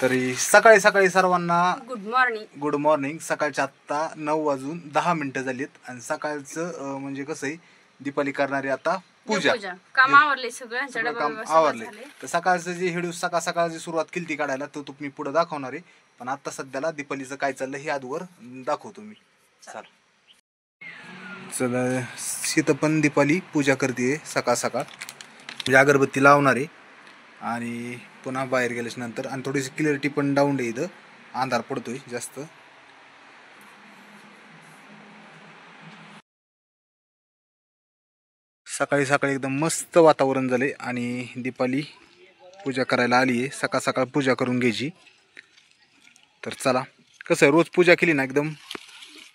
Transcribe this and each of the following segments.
तरी सकाळी सकाळी सर्वांना गुड मॉर्निंग. सकाळच्या आत्ता 9:10 झालीत आणि सकाळचं म्हणजे कसं आहे, दीपाली करणारी आता पूजा. काम आवरले सगळं काम आवरले. तर सकाळचं जे हिडू सकाळ जी सुरुवात केली ती काढायला तो तुम्ही पुढे दाखवणार आहे. पण आता सध्याला दीपालीचं काय चाललं हे आजवर दाखवतो मी. चला शीत पण दीपाली पूजा करते सकाळ म्हणजे अगरबत्ती लावणार आहे आणि पुन्हा बाहेर गेल्याच्या नंतर. आणि थोडीशी क्लिअरिटी पण डाऊन आहे, इथं अंधार पडतोय जास्त. सकाळी सकाळी एकदम मस्त वातावरण झाले आणि दीपाली पूजा करायला आली आहे. सकाळ पूजा करून घ्यायची. तर चला, कसं आहे रोज पूजा केली ना एकदम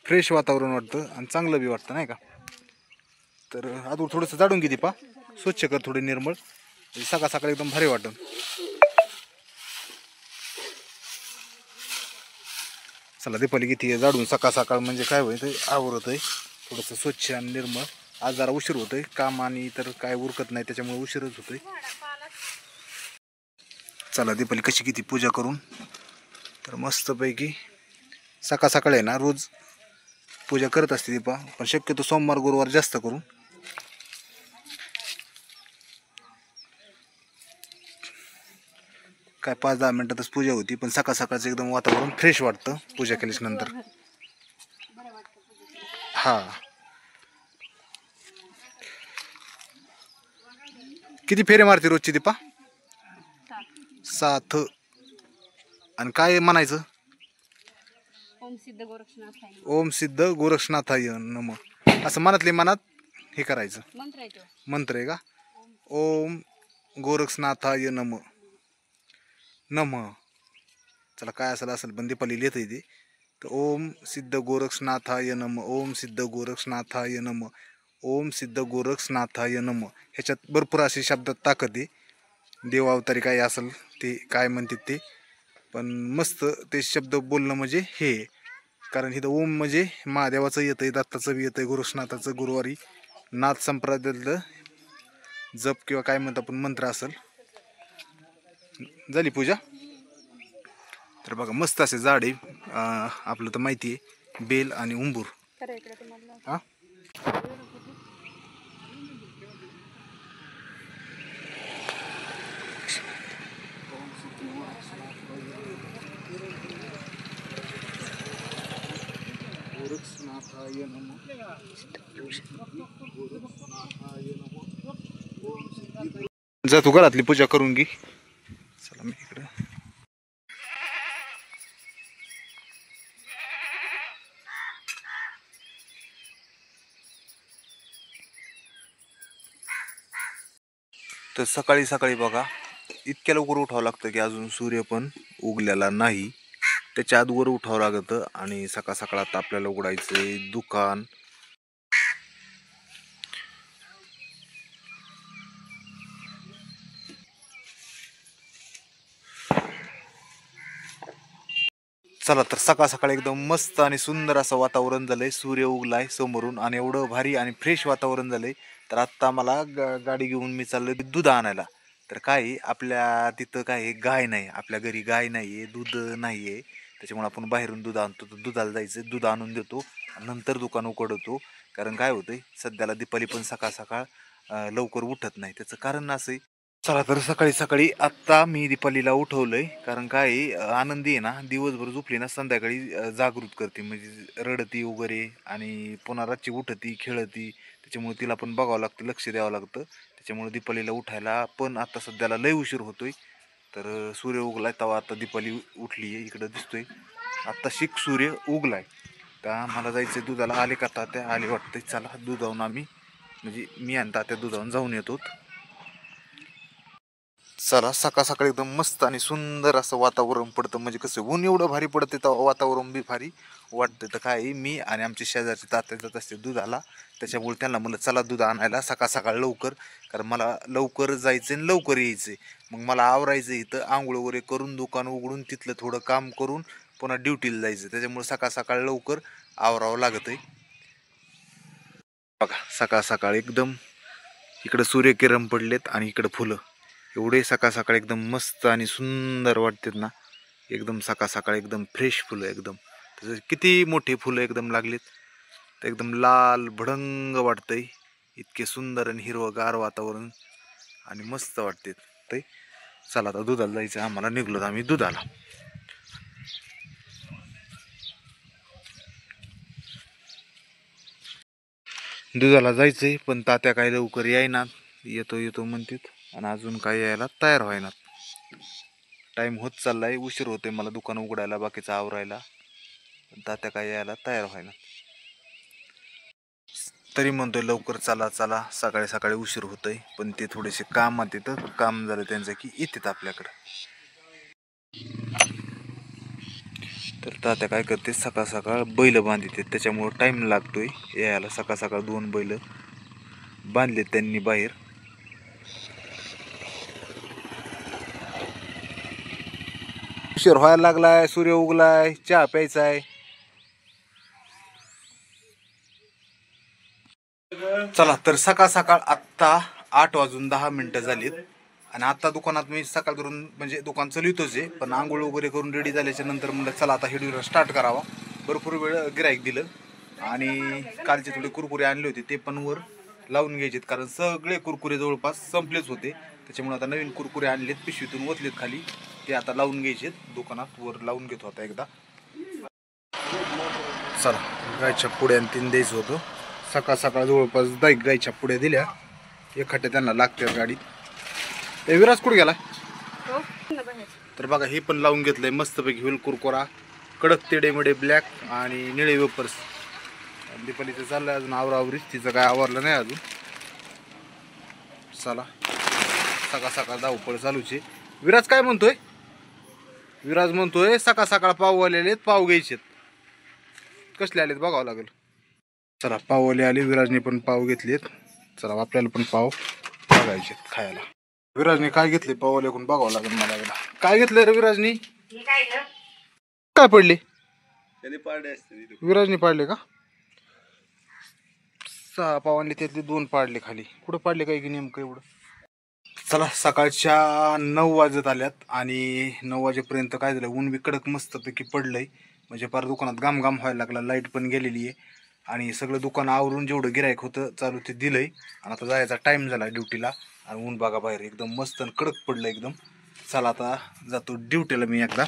फ्रेश वातावरण वाटतं आणि चांगलं बी वाटतं नाही का. तर अजून थोडंसं झाडून घे दीपा, स्वच्छ कर थोडे निर्मळ, सकाळ एकदम भारी वाटतं. चला दीपाली किती झाडून सकाळ म्हणजे काय होईल आवरत आहे थोडंसं स्वच्छ आणि निर्मळ. आज जरा उशीर होतोय, काम आणि तर काय उरकत नाही त्याच्यामुळे उशीरच होतोय. चला दीपाली कशी किती पूजा करून तर मस्तपैकी सकाळ आहे ना रोज पूजा करत असते दीपा, पण शक्यतो सोमवार गुरुवार जास्त करून. काय 5-10 मिनिटातच पूजा होती, पण सकाळचं एकदम वातावरण फ्रेश वाटतं पूजा केल्याच्या नंतर. हा, किती फेरे मारते रोजची दीपा? 7. आणि काय म्हणायचं? ओम सिद्ध गोरक्षनाथाय नमः असं मनातले मनात हे करायचं. मंत्र आहे का? ओम गोरक्षनाथाय नमः. चला काय असेल पण दीपाली लिहित आहे ते. तर ओम सिद्ध गोरक्षनाथाय नमः, ओम सिद्ध गोरक्षनाथाय नमः, ओम सिद्ध गोरक्षनाथाय नमः. ह्याच्यात भरपूर असे शब्दात ताकद आहे. देव अवतारी काय असेल ते काय म्हणतात ते, पण मस्त ते शब्द बोलणं म्हणजे हे. कारण इथं ओम म्हणजे महादेवाचं येतंय, दत्ताचं बी येतंय, गोरक्षनाथाचं गुरुवारी नाथ संप्रदायातलं जप किंवा काय म्हणतो आपण मंत्र असेल. झाली पूजा. तर बघा मस्त असे झाड आहे आपलं तर माहिती आहे, बेल आणि उंबूर. हा जा तू घरातली पूजा करून घे. चला मी इकडे. तर सकाळी बघा इतक्या लवकर उठावं लागतं की अजून सूर्य पण उगलेला नाही, त्याच्या आधीवर उठावं लागतं. आणि सकाळ आता आपल्याला उघडायचंय दुकान. चला तर सकाळ एकदम मस्त आणि सुंदर असं वातावरण झालंय. सूर्य उगलाय समोरून आणि एवढं भारी आणि फ्रेश वातावरण झालंय. तर आत्ता मला गाडी घेऊन मी चाललोय दूध आणायला. तर काय आपल्या तिथं काय गाय नाही, आपल्या घरी गाय नाहीये, दूध नाहीये, त्याच्यामुळे आपण बाहेरून दूध आणतो. तर दुधाला जायचं, दूध आणून देतो नंतर दुकान उघडतो. कारण काय होतंय सध्याला दीपाली पण सकाळ लवकर उठत नाही, त्याचं कारण असं आहे. चला तर सकाळी आत्ता मी दीपालीला उठवलंय. कारण काय आनंदी आहे ना, दिवसभर झोपली ना संध्याकाळी जागृत करते, म्हणजे रडती वगैरे आणि पुन्हा रातची उठती खेळती. त्याच्यामुळे तिला पण बघावं लागतं, लक्ष द्यावं लागतं. त्याच्यामुळे दीपालीला उठायला पण आता सध्याला लय उशीर होतोय. तर सूर्य उगलाय तेव्हा आता दीपाली उठली आहे, इकडं दिसतोय आत्ता शिक सूर्य उगलाय. तर मला जायचं दुधाला. आले का तात्या? आले वाटतंय. चला दुधावून आम्ही म्हणजे मी आणि तात्या दुधावून जाऊन येतो. चला सकाळ एकदम मस्त आणि सुंदर असं वातावरण पडतं, म्हणजे कसं ऊन एवढं भारी पडतं तर वातावरण बी भारी वाटतं. तर काय मी आणि आमच्या शेजारचे तात्या जात असते दुधाला, त्याच्यामुळे त्यांना म्हणलं चला दूध आणायला सकाळ लवकर. कारण मला लवकर जायचं आणि लवकर यायचं, मग मला आवरायचं इथं आंघोळ वगैरे करून दुकान उघडून तिथलं थोडं काम करून पुन्हा ड्युटीला जायचं. त्याच्यामुळे सकाळ लवकर आवरावं लागत आहे. बघा सकाळ एकदम इकडं सूर्यकिरण पडलेत आणि इकडं फुलं एवढे सकाळ एकदम मस्त आणि सुंदर वाटतात ना. एकदम सकाळ सकाळ एकदम फ्रेश फुलं एकदम. तसं किती मोठी फुलं एकदम लागलीत, तर एकदम लाल भडंग वाटतंय. इतके सुंदर आणि हिरवगार वातावरण आणि मस्त वाटते ते. चला आता दुधाला जायचं आम्हाला, निघलो आम्ही दुधाला. दुधाला जायचंय पण तात्या काय लवकर यायनात, येतो येतो म्हणतात आणि अजून काय यायला तयार व्हायनात. टाइम होत चाललाय, उशीर होतोय मला दुकान उघडायला, बाकीचं आवरायला, पण तात्या काय यायला तयार व्हायना. तरी म्हणतोय लवकर चला चला, सकाळी सकाळी उशीर होतोय, पण ते थोडेसे कामात येतं, काम झालं त्यांचं की येतात आपल्याकडं. तर तात्या काय करते, सकाळ सकाळ बैल बांधते, त्याच्यामुळं टाइम लागतोय यायला. सकाळ सकाळ 2 बैल बांधले त्यांनी बाहेर. उशीर व्हायला लागलाय, सूर्य उगलाय, चहा प्यायचा आहे. चला तर सकाळ सकाळ आत्ता 8:10 झालीत आणि आता दुकानात मी सकाळ करून म्हणजे दुकान चालवतोच आहे, पण आंघोळ वगैरे करून रेडी झाल्याच्या नंतर म्हणलं चला आता व्हिडिओ स्टार्ट करावा. भरपूर वेळ गिराईक दिलं आणि कालचे थोडे कुरकुरे आणले होते ते पण वर लावून घ्यायचेत, कारण सगळे कुरकुरे जवळपास संपलेच होते. त्याच्यामुळे आता नवीन कुरकुरे आणलेत, पिशवीतून ओतलेत खाली, ते आता लावून घ्यायचेत दुकानात. वर लावून घेतो आता एकदा. चला गायच्या पुड्या 3 द्यायचं होतं. सकाळ सकाळ जवळपास 10 गायच्या पुड्या दिल्या, एखाद्या त्यांना लागतात गाडीत. ते विराज कुठे गेला? हो ना बाहेर. तर बघा हे पण लावून घेतलंय मस्तपैकी व्हील कुरकुरा, कडक तेडेमेडे ब्लॅक आणि निळे वेपर्स. दीपालीचं चाललंय अजून आवरावरीच, तिचं काय आवरलं नाही अजून. चला सकाळ सकाळ धावपळ चालूच आहे. विराज काय म्हणतोय? विराज म्हणतोय सकाळ सकाळ पाव आलेले, पाव घ्यायचेत. कसले आलेत बघावं लागेल. चला पाववाले आले, विराजने पण पाव घेतलेत. चला आपल्याला पण पाव बघायचे खायला. विराजने काय घेतले पाववाल्याकडून बघावं लागेल मला एकदा. काय घेतलंय रे विराजनी? काय पडले? विराजने पाडले का? 6 पाव आणले, त्यातले 2 पाडले खाली. कुठं पाडले काय की नेमकं एवढं? चला सकाळच्या 9 वाजत आल्यात आणि 9 वाजेपर्यंत काय झालं, ऊन बी कडक मस्तपैकी पडलंय. म्हणजे पार दुकानात घाम घाम व्हायला लागला. लाईट पण गेलेली आहे आणि सगळं दुकान आवरून जेवढं गिरायक होतं चालू ते दिलंय. आणि आता जायचा टाइम झाला ड्युटीला. आणि ऊन बघा बाहेर एकदम मस्त कडक पडलं एकदम. चला आता जातो ड्युटीला मी एकदा.